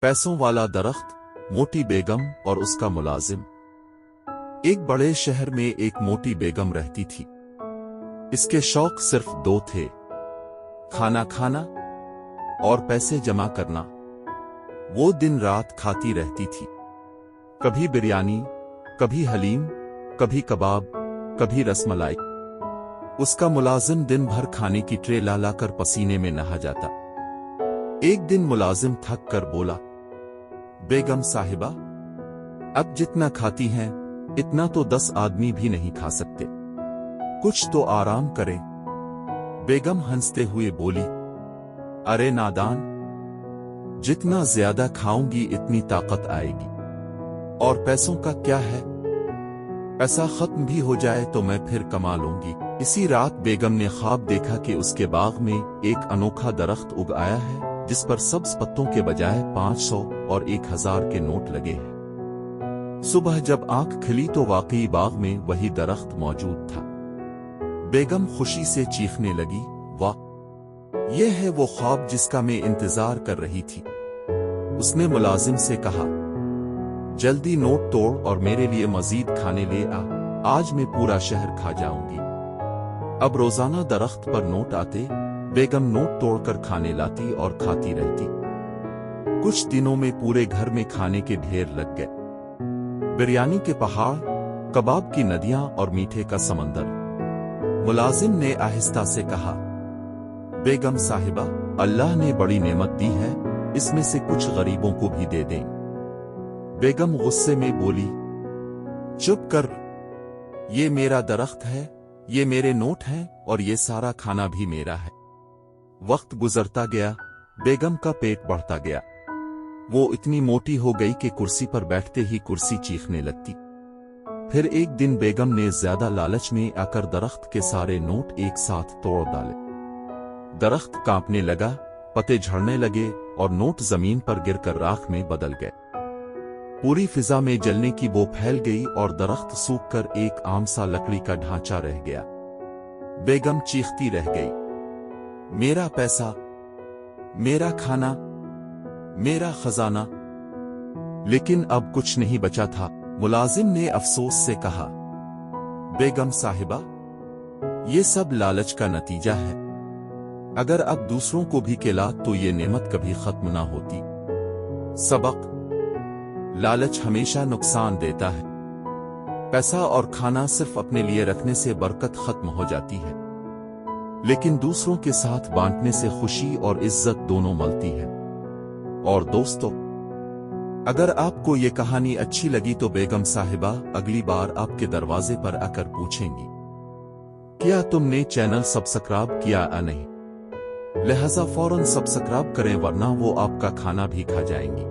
پیسوں والا درخت، موٹی بیگم اور اس کا ملازم۔ ایک بڑے شہر میں ایک موٹی بیگم رہتی تھی۔ اس کے شوق صرف دو تھے، کھانا کھانا اور پیسے جمع کرنا۔ وہ دن رات کھاتی رہتی تھی، کبھی بریانی، کبھی حلیم، کبھی کباب، کبھی رس ملائی۔ اس کا ملازم دن بھر کھانے کی ٹرے لا لا کر پسینے میں نہا جاتا۔ ایک دن ملازم تھک کر بولا، بیگم صاحبہ، اب جتنا کھاتی ہیں اتنا تو 10 آدمی بھی نہیں کھا سکتے، کچھ تو آرام کریں۔ بیگم ہنستے ہوئے بولی، ارے نادان، جتنا زیادہ کھاؤں گی اتنی طاقت آئے گی، اور پیسوں کا کیا ہے؟ پیسہ ختم بھی ہو جائے تو میں پھر کما لوں گی۔ اسی رات بیگم نے خواب دیکھا کہ اس کے باغ میں ایک انوکھا درخت اگ آیا ہے جس پر سبز پتوں کے بجائے 500 اور 1000 کے نوٹ لگے ہیں۔ صبح جب آنکھ کھلی تو واقعی باغ میں وہی درخت موجود تھا۔ بیگم خوشی سے چیخنے لگی، واہ، یہ ہے وہ خواب جس کا میں انتظار کر رہی تھی۔ اس نے ملازم سے کہا، جلدی نوٹ توڑ اور میرے لیے مزید کھانے لے آ، آج میں پورا شہر کھا جاؤں گی۔ اب روزانہ درخت پر نوٹ آتے، بیگم نوٹ توڑ کر کھانے لاتی اور کھاتی رہتی۔ کچھ دنوں میں پورے گھر میں کھانے کے ڈھیر لگ گئے، بریانی کے پہاڑ، کباب کی ندیاں اور میٹھے کا سمندر۔ ملازم نے آہستہ سے کہا، بیگم صاحبہ، اللہ نے بڑی نعمت دی ہے، اس میں سے کچھ غریبوں کو بھی دے دیں۔ بیگم غصے میں بولی، چپ کر، یہ میرا درخت ہے، یہ میرے نوٹ ہیں اور یہ سارا کھانا بھی میرا ہے۔ وقت گزرتا گیا، بیگم کا پیٹ بڑھتا گیا۔ وہ اتنی موٹی ہو گئی کہ کرسی پر بیٹھتے ہی کرسی چیخنے لگتی۔ پھر ایک دن بیگم نے زیادہ لالچ میں آ کر درخت کے سارے نوٹ ایک ساتھ توڑ ڈالے۔ درخت کانپنے لگا، پتے جھڑنے لگے اور نوٹ زمین پر گر کر راکھ میں بدل گئے۔ پوری فضا میں جلنے کی بو پھیل گئی اور درخت سوکھ کر ایک عام سا لکڑی کا ڈھانچہ رہ گیا۔ بیگم چیختی رہ گئی، میرا پیسہ، میرا کھانا، میرا خزانہ۔ لیکن اب کچھ نہیں بچا تھا۔ ملازم نے افسوس سے کہا، بیگم صاحبہ، یہ سب لالچ کا نتیجہ ہے، اگر اب دوسروں کو بھی کھلا تو یہ نعمت کبھی ختم نہ ہوتی۔ سبق: لالچ ہمیشہ نقصان دیتا ہے۔ پیسہ اور کھانا صرف اپنے لیے رکھنے سے برکت ختم ہو جاتی ہے، لیکن دوسروں کے ساتھ بانٹنے سے خوشی اور عزت دونوں ملتی ہے۔ اور دوستو، اگر آپ کو یہ کہانی اچھی لگی تو بیگم صاحبہ اگلی بار آپ کے دروازے پر آ کر پوچھیں گی، کیا تم نے چینل سبسکرائب کیا یا نہیں؟ لہذا فوراً سبسکرائب کریں ورنہ وہ آپ کا کھانا بھی کھا جائیں گی۔